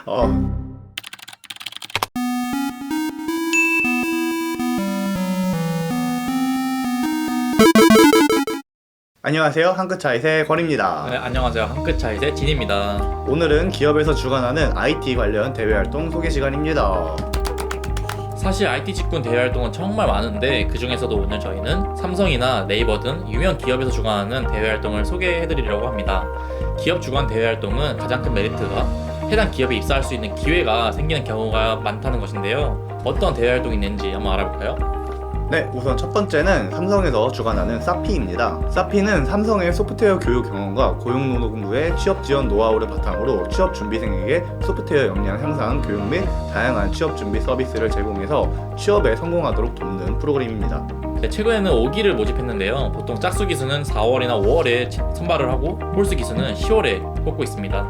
어. 안녕하세요. 한끗차이의 권입니다. 네, 안녕하세요. 한끗 차이의 진입니다. 오늘은 기업에서 주관하는 IT 관련 대외활동 소개 시간입니다. 사실 IT 직군 대외 활동은 정말 많은데 그 중에서도 오늘 저희는 삼성이나 네이버 등 유명 기업에서 주관하는 대외 활동을 소개해드리려고 합니다. 기업 주관 대외 활동은 가장 큰 메리트가 해당 기업에 입사할 수 있는 기회가 생기는 경우가 많다는 것인데요. 어떤 대외 활동이 있는지 한번 알아볼까요? 네, 우선 첫 번째는 삼성에서 주관하는 사피입니다. 사피는 삼성의 소프트웨어 교육 경험과 고용노동부의 취업 지원 노하우를 바탕으로 취업 준비생에게 소프트웨어 역량 향상 교육 및 다양한 취업 준비 서비스를 제공해서 취업에 성공하도록 돕는 프로그램입니다. 네, 최근에는 5기를 모집했는데요. 보통 짝수 기수는 4월이나 5월에 선발을 하고 홀수 기수는 10월에 뽑고 있습니다.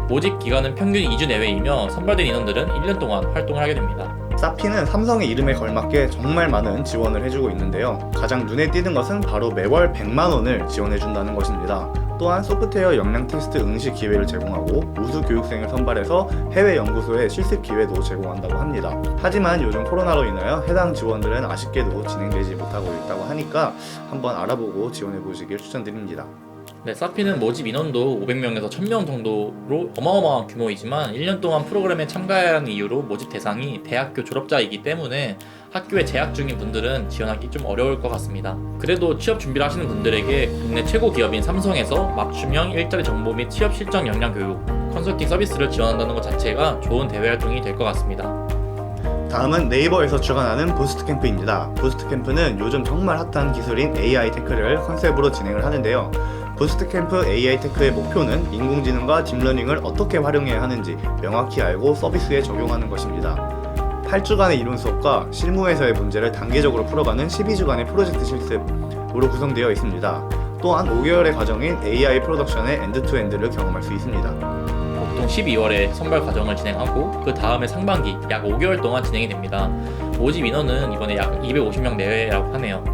모집 기간은 평균 2주 내외이며 선발된 인원들은 1년 동안 활동을 하게 됩니다. 사피는 삼성의 이름에 걸맞게 정말 많은 지원을 해주고 있는데요. 가장 눈에 띄는 것은 바로 매월 100만 원을 지원해준다는 것입니다. 또한 소프트웨어 역량 테스트 응시 기회를 제공하고 우수 교육생을 선발해서 해외 연구소에 실습 기회도 제공한다고 합니다. 하지만 요즘 코로나로 인하여 해당 지원들은 아쉽게도 진행되지 못하고 있다고 하니까 한번 알아보고 지원해보시길 추천드립니다. 네, 사피는 모집 인원도 500명에서 1000명 정도로 어마어마한 규모이지만 1년 동안 프로그램에 참가해야 하는 이유로 모집 대상이 대학교 졸업자이기 때문에 학교에 재학 중인 분들은 지원하기 좀 어려울 것 같습니다. 그래도 취업 준비를 하시는 분들에게 국내 최고 기업인 삼성에서 맞춤형 일자리 정보 및 취업 실전 역량 교육, 컨설팅 서비스를 지원한다는 것 자체가 좋은 대외 활동이 될 것 같습니다. 다음은 네이버에서 주관하는 부스트캠프입니다. 부스트캠프는 요즘 정말 핫한 기술인 AI 테크를 컨셉으로 진행을 하는데요. 부스트캠프 AI 테크의 목표는 인공지능과 딥러닝을 어떻게 활용해야 하는지 명확히 알고 서비스에 적용하는 것입니다. 8주간의 이론 수업과 실무에서의 문제를 단계적으로 풀어가는 12주간의 프로젝트 실습으로 구성되어 있습니다. 또한 5개월의 과정인 AI 프로덕션의 엔드투엔드를 경험할 수 있습니다. 보통 12월에 선발 과정을 진행하고 그 다음에 상반기 약 5개월 동안 진행이 됩니다. 모집 인원은 이번에 약 250명 내외라고 하네요.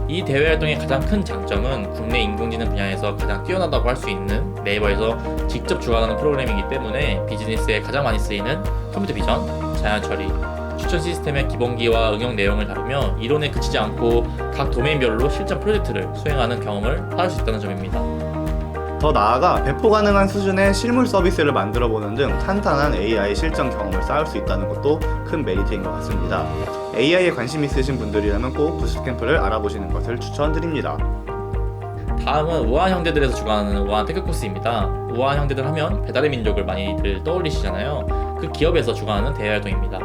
이 대외 활동의 가장 큰 장점은 국내 인공지능 분야에서 가장 뛰어나다고 할 수 있는 네이버에서 직접 주관하는 프로그램이기 때문에 비즈니스에 가장 많이 쓰이는 컴퓨터 비전, 자연 처리, 추천 시스템의 기본기와 응용 내용을 다루며 이론에 그치지 않고 각 도메인별로 실전 프로젝트를 수행하는 경험을 쌓을 수 있다는 점입니다. 더 나아가 배포 가능한 수준의 실물 서비스를 만들어보는 등 탄탄한 AI 실전 경험을 쌓을 수 있다는 것도 큰 메리트인 것 같습니다. AI에 관심 있으신 분들이라면 꼭 부스트캠프를 알아보시는 것을 추천드립니다. 다음은 우한 형제들에서 주관하는 우한 테크 코스입니다. 우한 형제들 하면 배달의 민족을 많이들 떠올리시잖아요. 그 기업에서 주관하는 대외 활동입니다.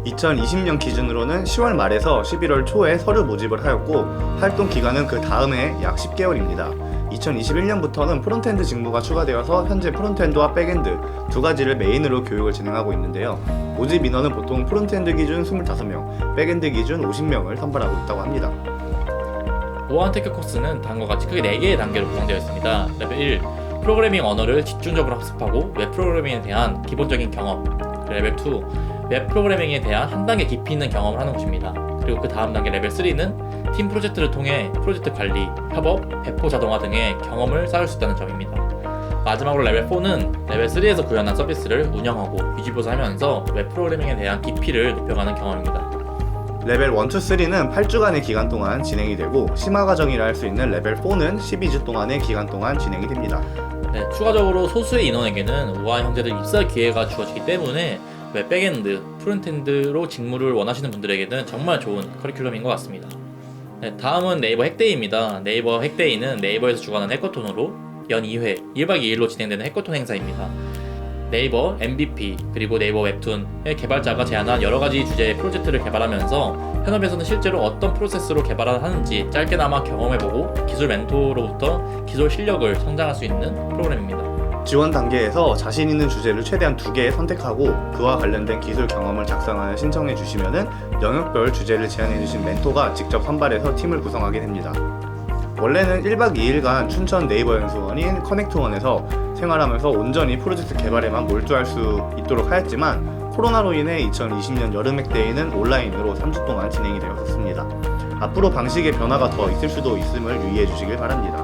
2020년 기준으로는 10월 말에서 11월 초에 서류 모집을 하였고 활동 기간은 그 다음해 약 10개월입니다. 2021년부터는 프론트엔드 직무가 추가되어서 현재 프론트엔드와 백엔드 두 가지를 메인으로 교육을 진행하고 있는데요. 모집 인원은 보통 프론트엔드 기준 25명, 백엔드 기준 50명을 선발하고 있다고 합니다. 우한 테크 코스는 다음과 같이 크게 4개의 단계로 구성되어 있습니다. 레벨 1, 프로그래밍 언어를 집중적으로 학습하고 웹 프로그래밍에 대한 기본적인 경험. 레벨 2, 웹 프로그래밍에 대한 한 단계 깊이 있는 경험을 하는 것입니다. 그리고 그 다음 단계 레벨 3는 팀 프로젝트를 통해 프로젝트 관리, 협업, 배포 자동화 등의 경험을 쌓을 수 있다는 점입니다. 마지막으로 레벨 4는 레벨 3에서 구현한 서비스를 운영하고 유지보수하면서 웹 프로그래밍에 대한 깊이를 높여가는 경험입니다. 레벨 1, 2, 3는 8주간의 기간 동안 진행이 되고 심화 과정이라 할 수 있는 레벨 4는 12주 동안의 기간 동안 진행이 됩니다. 네, 추가적으로 소수의 인원에게는 우한 형제들 입사 기회가 주어지기 때문에 웹 백엔드, 프론트엔드로 직무를 원하시는 분들에게는 정말 좋은 커리큘럼인 것 같습니다. 네, 다음은 네이버 핵데이입니다. 네이버 핵데이는 네이버에서 주관하는 해커톤으로 연 2회 1박 2일로 진행되는 해커톤 행사입니다. 네이버 MVP 그리고 네이버 웹툰의 개발자가 제안한 여러가지 주제의 프로젝트를 개발하면서 현업에서는 실제로 어떤 프로세스로 개발을 하는지 짧게나마 경험해보고 기술 멘토로부터 기술 실력을 성장할 수 있는 프로그램입니다. 지원 단계에서 자신 있는 주제를 최대한 2개 선택하고 그와 관련된 기술 경험을 작성하여 신청해 주시면은 영역별 주제를 제안해 주신 멘토가 직접 선발해서 팀을 구성하게 됩니다. 원래는 1박 2일간 춘천 네이버 연수원인 커넥트원에서 생활하면서 온전히 프로젝트 개발에만 몰두할 수 있도록 하였지만 코로나로 인해 2020년 여름 핵데이는 온라인으로 3주 동안 진행이 되었습니다. 앞으로 방식의 변화가 더 있을 수도 있음을 유의해 주시길 바랍니다.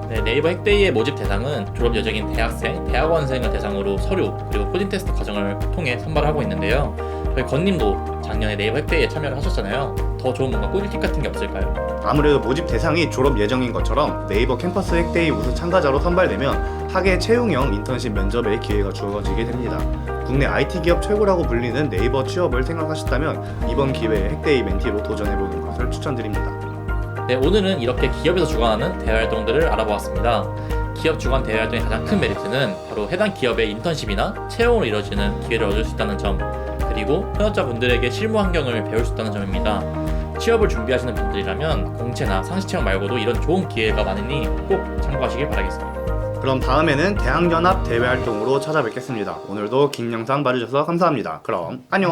네, 네이버 핵데이의 모집 대상은 졸업 예정인 대학생, 대학원생을 대상으로 서류 그리고 코딩 테스트 과정을 통해 선발하고 있는데요. 저희 건님도 작년에 네이버 핵데이에 참여를 하셨잖아요. 더 좋은 뭔가 꿀팁 같은 게 없을까요? 아무래도 모집 대상이 졸업 예정인 것처럼 네이버 캠퍼스 핵데이 우수 참가자로 선발되면 학예 채용형 인턴십 면접의 기회가 주어지게 됩니다. 국내 IT 기업 최고라고 불리는 네이버 취업을 생각하셨다면 이번 기회에 핵데이 멘티로 도전해보는 것을 추천드립니다. 네, 오늘은 이렇게 기업에서 주관하는 대외활동들을 알아보았습니다. 기업 주관 대외활동의 가장 큰 메리트는 바로 해당 기업의 인턴십이나 채용으로 이루어지는 기회를 얻을 수 있다는 점, 그리고 현업자분들에게 실무 환경을 배울 수 있다는 점입니다. 취업을 준비하시는 분들이라면 공채나 상시 채용 말고도 이런 좋은 기회가 많으니 꼭 참고하시길 바라겠습니다. 그럼 다음에는 대학연합 대외활동으로 찾아뵙겠습니다. 오늘도 긴 영상 봐주셔서 감사합니다. 그럼 안녕.